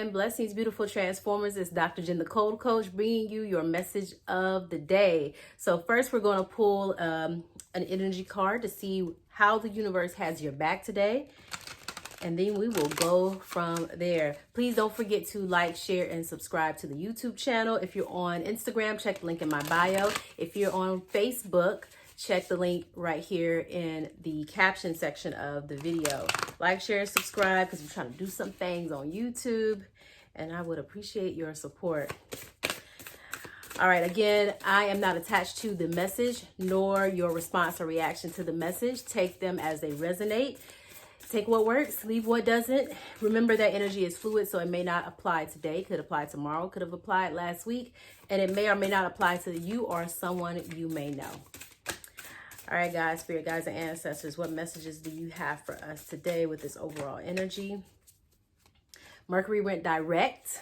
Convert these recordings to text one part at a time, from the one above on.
and blessings, beautiful transformers. It's Dr. Jen, the Cold Coach, bringing you your message of the day. So first, we're going to pull an energy card to see how the universe has your back today. And then we will go from there. Please don't forget to like, share, and subscribe to the YouTube channel. If you're on Instagram, check the link in my bio. If you're on Facebook, check the link right here in the caption section of the video. Like, share, subscribe, because we're trying to do some things on YouTube, and I would appreciate your support. All right, again, I am not attached to the message nor your response or reaction to the message. Take them as they resonate. Take what works, leave what doesn't. Remember that energy is fluid, so it may not apply today, could apply tomorrow, could have applied last week, and it may or may not apply to you or someone you may know. All right, guys, spirit guides and ancestors, what messages do you have for us today with this overall energy? Mercury went direct.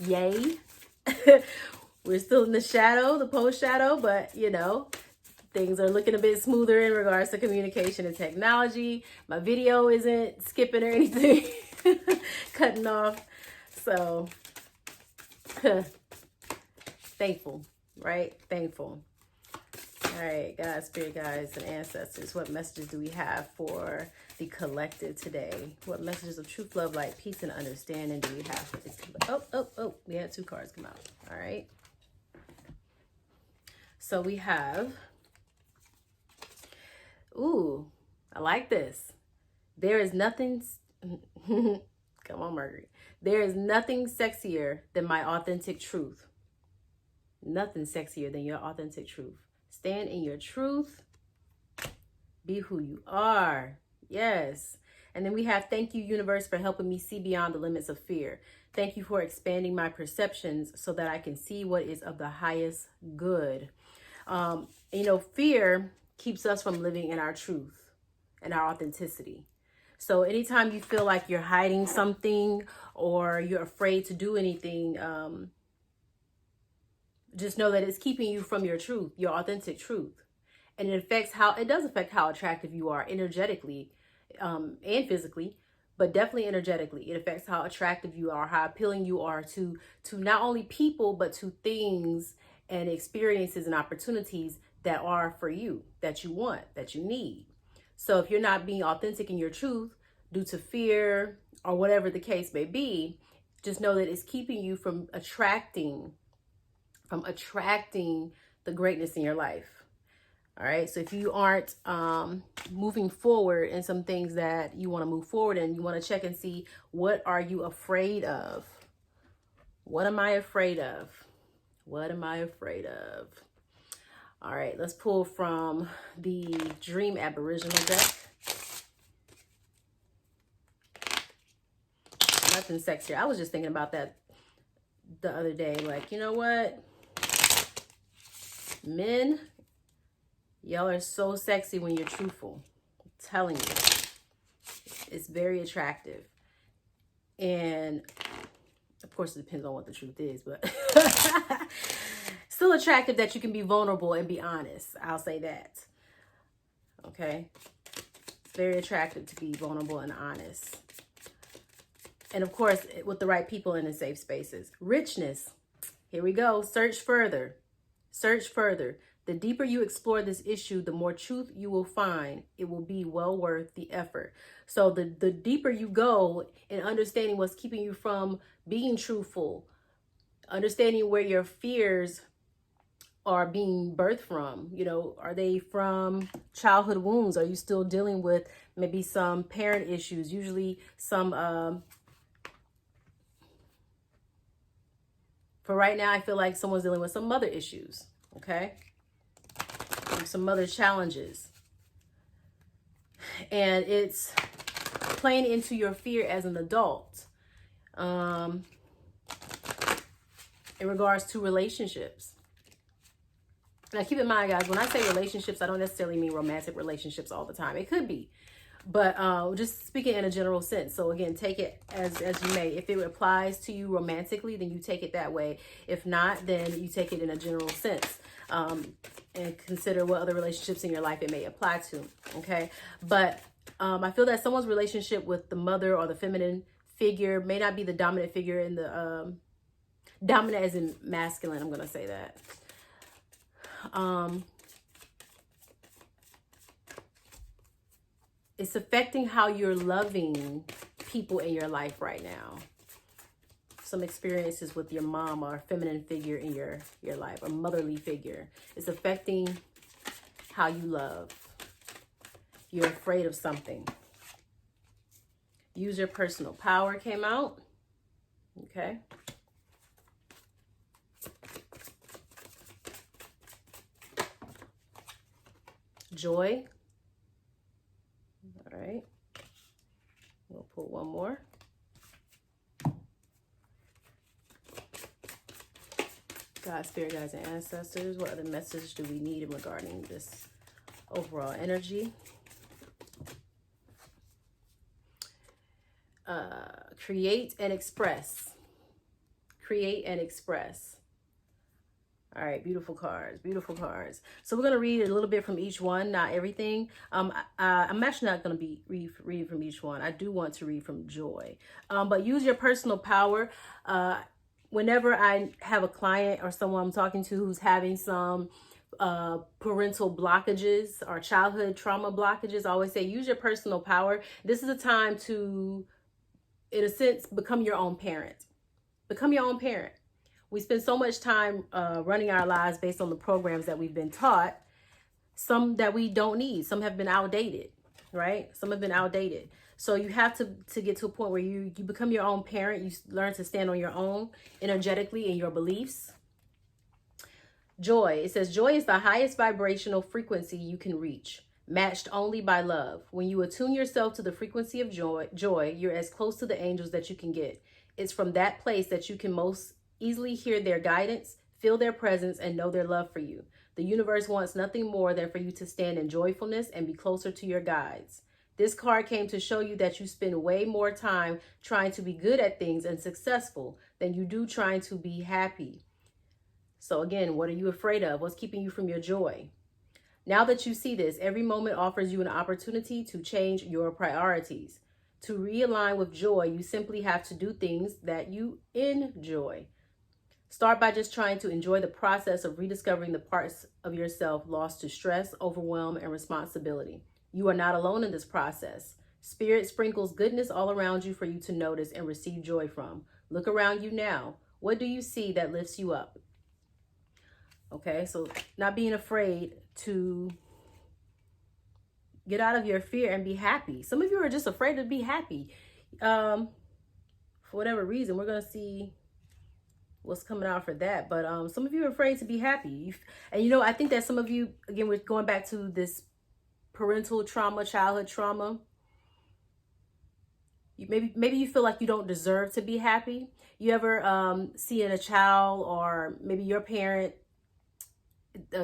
Yay. We're still in the shadow, the post shadow, but you know, things are looking a bit smoother in regards to communication and technology. My video isn't skipping or anything, cutting off. So thankful, right? Thankful. All right, guys, spirit guides and ancestors, what messages do we have for the collective today? What messages of truth, love, light, peace, and understanding do we have for this? Oh, we had two cards come out. All right. So we have, ooh, I like this. There is nothing, come on, Mercury. There is nothing sexier than my authentic truth. Nothing sexier than your authentic truth. Stand in your truth. Be who you are. Yes. And then we have, thank you, universe, for helping me see beyond the limits of fear. Thank you for expanding my perceptions so that I can see what is of the highest good. You know, fear keeps us from living in our truth and our authenticity. So anytime you feel like you're hiding something or you're afraid to do anything, just know that it's keeping you from your truth, your authentic truth. And it does affect how attractive you are energetically, and physically, but definitely energetically. It affects how attractive you are, how appealing you are to not only people, but to things and experiences and opportunities that are for you, that you want, that you need. So if you're not being authentic in your truth due to fear or whatever the case may be, just know that it's keeping you from attracting the greatness in your life. All right. So if you aren't moving forward in some things that you want to move forward in, you want to check and see, what are you afraid of? What am I afraid of? What am I afraid of? All right, let's pull from the Dream Aboriginal deck. Nothing sexier. I was just thinking about that the other day. Like, you know what? Men, y'all are so sexy when you're truthful. I'm telling you. It's very attractive. And of course, it depends on what the truth is, but still attractive that you can be vulnerable and be honest. I'll say that. Okay. It's very attractive to be vulnerable and honest. And of course, with the right people and in safe spaces. Richness. Here we go. Search further. Search further. The deeper you explore this issue, the more truth you will find. It will be well worth the effort. So the deeper you go in understanding what's keeping you from being truthful, understanding where your fears are being birthed from. You know, are they from childhood wounds? Are you still dealing with maybe some parent issues? Usually some, for right now, I feel like someone's dealing with some mother issues. Okay. Some mother challenges. And it's playing into your fear as an adult. In regards to relationships. Now, keep in mind, guys, when I say relationships, I don't necessarily mean romantic relationships all the time. It could be, but just speaking in a general sense. So again, take it as you may. If it applies to you romantically, then you take it that way. If not, then you take it in a general sense. And consider what other relationships in your life it may apply to. Okay. But I feel that someone's relationship with the mother or the feminine figure, may not be the dominant figure in the, dominant as in masculine, I'm going to say that. It's affecting how you're loving people in your life right now. Some experiences with your mom or a feminine figure in your life, a motherly figure. It's affecting how you love. You're afraid of something. Use your personal power came out. Okay. Joy. All right. We'll pull one more. God, spirit guides, and ancestors. What other message do we need regarding this overall energy? Create and express. Create and express. All right, beautiful cards, beautiful cards. So we're going to read a little bit from each one, not everything. I'm actually not going to be read from each one. I do want to read from Joy. But use your personal power. Whenever I have a client or someone I'm talking to who's having some parental blockages or childhood trauma blockages, I always say use your personal power. This is a time to, in a sense, become your own parent. Become your own parent. We spend so much time running our lives based on the programs that we've been taught, some that we don't need. Some have been outdated, right? Some have been outdated. So you have to get to a point where you become your own parent. You learn to stand on your own energetically in your beliefs. Joy. It says, joy is the highest vibrational frequency you can reach, matched only by love. When you attune yourself to the frequency of joy, you're as close to the angels that you can get. It's from that place that you can most easily hear their guidance, feel their presence, and know their love for you. The universe wants nothing more than for you to stand in joyfulness and be closer to your guides. This card came to show you that you spend way more time trying to be good at things and successful than you do trying to be happy. So again, what are you afraid of? What's keeping you from your joy? Now that you see this, every moment offers you an opportunity to change your priorities. To realign with joy, you simply have to do things that you enjoy. Start by just trying to enjoy the process of rediscovering the parts of yourself lost to stress, overwhelm, and responsibility. You are not alone in this process. Spirit sprinkles goodness all around you for you to notice and receive joy from. Look around you now. What do you see that lifts you up? Okay, so not being afraid to get out of your fear and be happy. Some of you are just afraid to be happy. For whatever reason, we're going to see what's coming out for that. But some of you are afraid to be happy. And you know, I think that some of you, again, we're going back to this parental trauma, childhood trauma. Maybe you feel like you don't deserve to be happy. You ever see in a child, or maybe your parent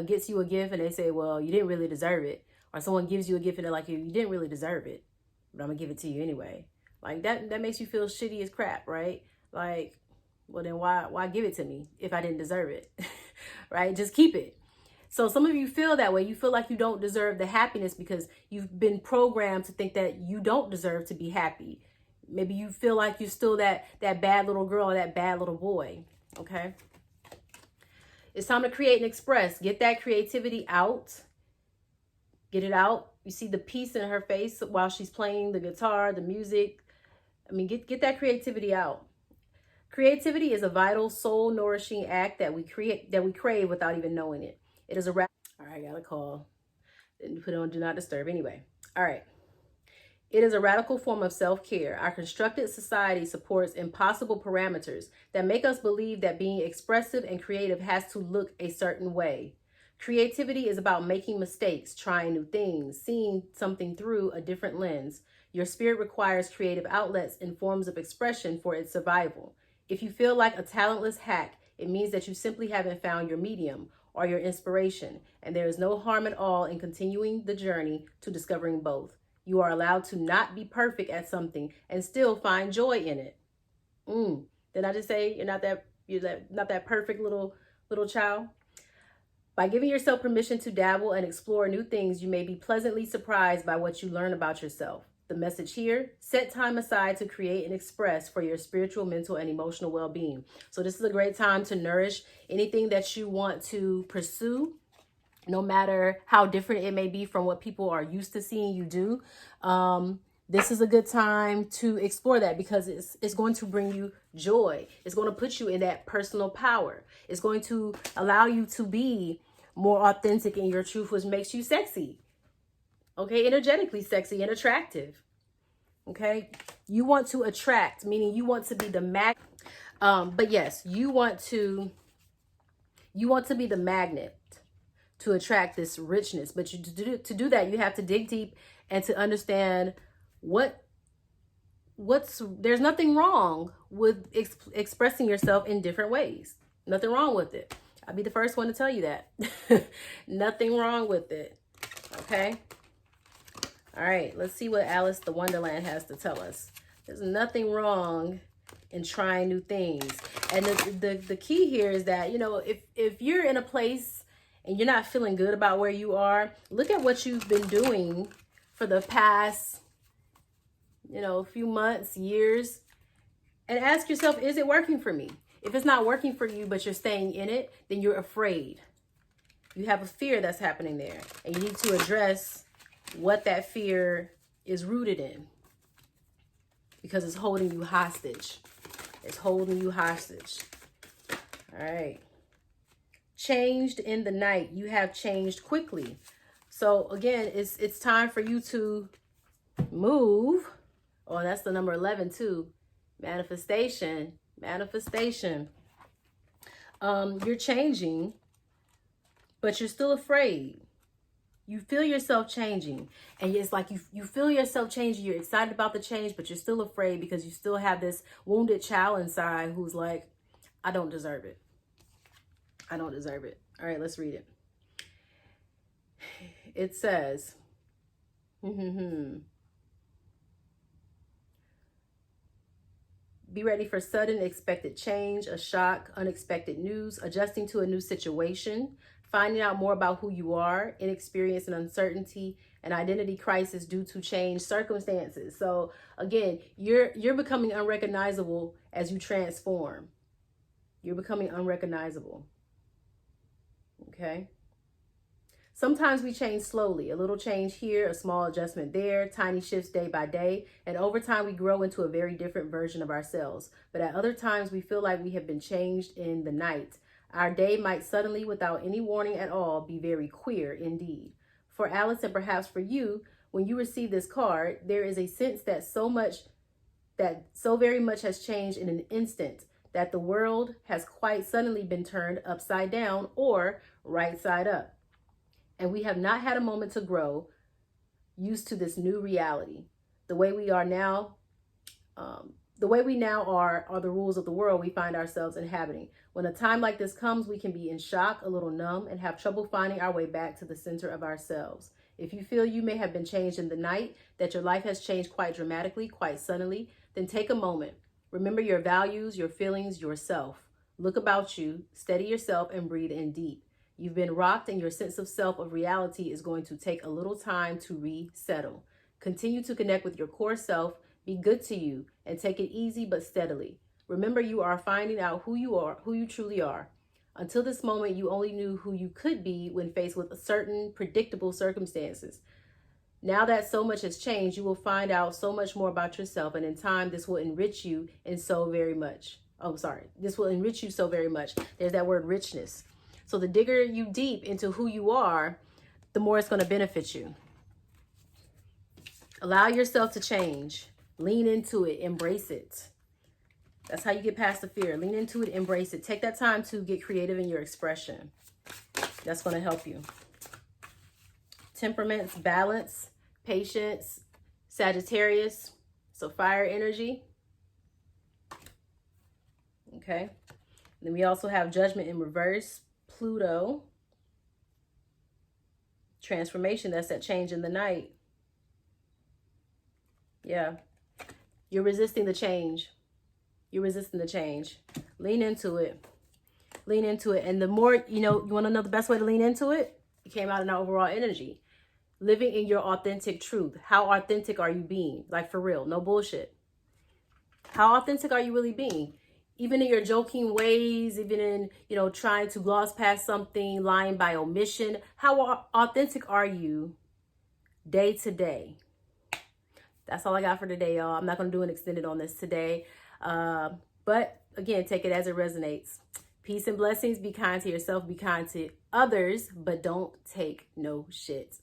gets you a gift and they say, well, you didn't really deserve it. Or someone gives you a gift and they're like, you didn't really deserve it, but I'm gonna give it to you anyway. Like that makes you feel shitty as crap, right? Like, well, then why give it to me if I didn't deserve it? Right? Just keep it. So some of you feel that way. You feel like you don't deserve the happiness because you've been programmed to think that you don't deserve to be happy. Maybe you feel like you're still that bad little girl or that bad little boy. Okay. It's time to create and express. Get that creativity out. Get it out. You see the peace in her face while she's playing the guitar, the music. I mean, get that creativity out. Creativity is a vital, soul-nourishing act that we crave without even knowing it. It is a all right, I got a call. Didn't put it on Do Not Disturb anyway. All right. It is a radical form of self-care. Our constructed society supports impossible parameters that make us believe that being expressive and creative has to look a certain way. Creativity is about making mistakes, trying new things, seeing something through a different lens. Your spirit requires creative outlets and forms of expression for its survival. If you feel like a talentless hack, it means that you simply haven't found your medium or your inspiration, and there is no harm at all in continuing the journey to discovering both. You are allowed to not be perfect at something and still find joy in it. Did I just say you're not that perfect little child? By giving yourself permission to dabble and explore new things, you may be pleasantly surprised by what you learn about yourself. the message here, set time aside to create and express for your spiritual, mental, and emotional well-being. So this is a great time to nourish anything that you want to pursue, no matter how different it may be from what people are used to seeing you do. This is a good time to explore that, because it's going to bring you joy. It's going to put you in that personal power. It's going to allow you to be more authentic in your truth, which makes you sexy. Okay, energetically sexy and attractive. Okay, you want to attract, meaning you want to be the but yes, you want to be the magnet to attract this richness. But to do that, you have to dig deep and to understand there's nothing wrong with expressing yourself in different ways. Nothing wrong with it. I'll be the first one to tell you that. Nothing wrong with it. Okay. All right, let's see what Alice the Wonderland has to tell us. There's nothing wrong in trying new things. And the key here is that, you know, if you're in a place and you're not feeling good about where you are, look at what you've been doing for the past, you know, few months, years, and ask yourself, is it working for me? If it's not working for you, but you're staying in it, then you're afraid. You have a fear that's happening there, and you need to address what that fear is rooted in, because it's holding you hostage. It's holding you hostage. All right. Changed in the night. You have changed quickly. So again, it's time for you to move. Oh, that's the number 11 too. Manifestation. Manifestation. You're changing, but you're still afraid. You feel yourself changing, and it's like you feel yourself changing. You're excited about the change, but you're still afraid because you still have this wounded child inside who's like, I don't deserve it. I don't deserve it. All right, let's read it. It says, be ready for sudden expected change, a shock, unexpected news, adjusting to a new situation, finding out more about who you are, inexperience and uncertainty, and identity crisis due to change circumstances. So again, you're becoming unrecognizable as you transform. You're becoming unrecognizable. Okay. Sometimes we change slowly, a little change here, a small adjustment there, tiny shifts day by day, and over time we grow into a very different version of ourselves. But at other times we feel like we have been changed in the night. Our day might suddenly, without any warning at all, be very queer indeed. For Alice, and perhaps for you, when you receive this card, there is a sense that so very much has changed in an instant, that the world has quite suddenly been turned upside down or right side up. And we have not had a moment to grow used to this new reality. The way we now are the rules of the world we find ourselves inhabiting. When a time like this comes, we can be in shock, a little numb, and have trouble finding our way back to the center of ourselves. If you feel you may have been changed in the night, that your life has changed quite dramatically, quite suddenly, then take a moment. Remember your values, your feelings, yourself. Look about you, steady yourself, and breathe in deep. You've been rocked, and your sense of self, of reality, is going to take a little time to resettle. Continue to connect with your core self, be good to you, and take it easy but steadily. Remember, you are finding out who you are, who you truly are. Until this moment, you only knew who you could be when faced with certain predictable circumstances. Now that so much has changed, you will find out so much more about yourself, and in time, this will enrich you so very much. This will enrich you so very much. There's that word richness. So the digger you deep into who you are, the more it's going to benefit you. Allow yourself to change. Lean into it. Embrace it. That's how you get past the fear. Lean into it. Embrace it. Take that time to get creative in your expression. That's going to help you. Temperaments, balance, patience, Sagittarius. So fire energy. Okay. And then we also have judgment in reverse. Pluto, transformation, that's that change in the night. Yeah, you're resisting the change. You're resisting the change. Lean into it. Lean into it. And the more, you want to know the best way to lean into it? It came out in our overall energy. living in your authentic truth. How authentic are you being? Like, for real, no bullshit. How authentic are you really being? Even in your joking ways, even in, you know, trying to gloss past something, lying by omission. How authentic are you day to day? That's all I got for today, y'all. I'm not going to do an extended on this today. But again, take it as it resonates. Peace and blessings. Be kind to yourself. Be kind to others. But don't take no shit.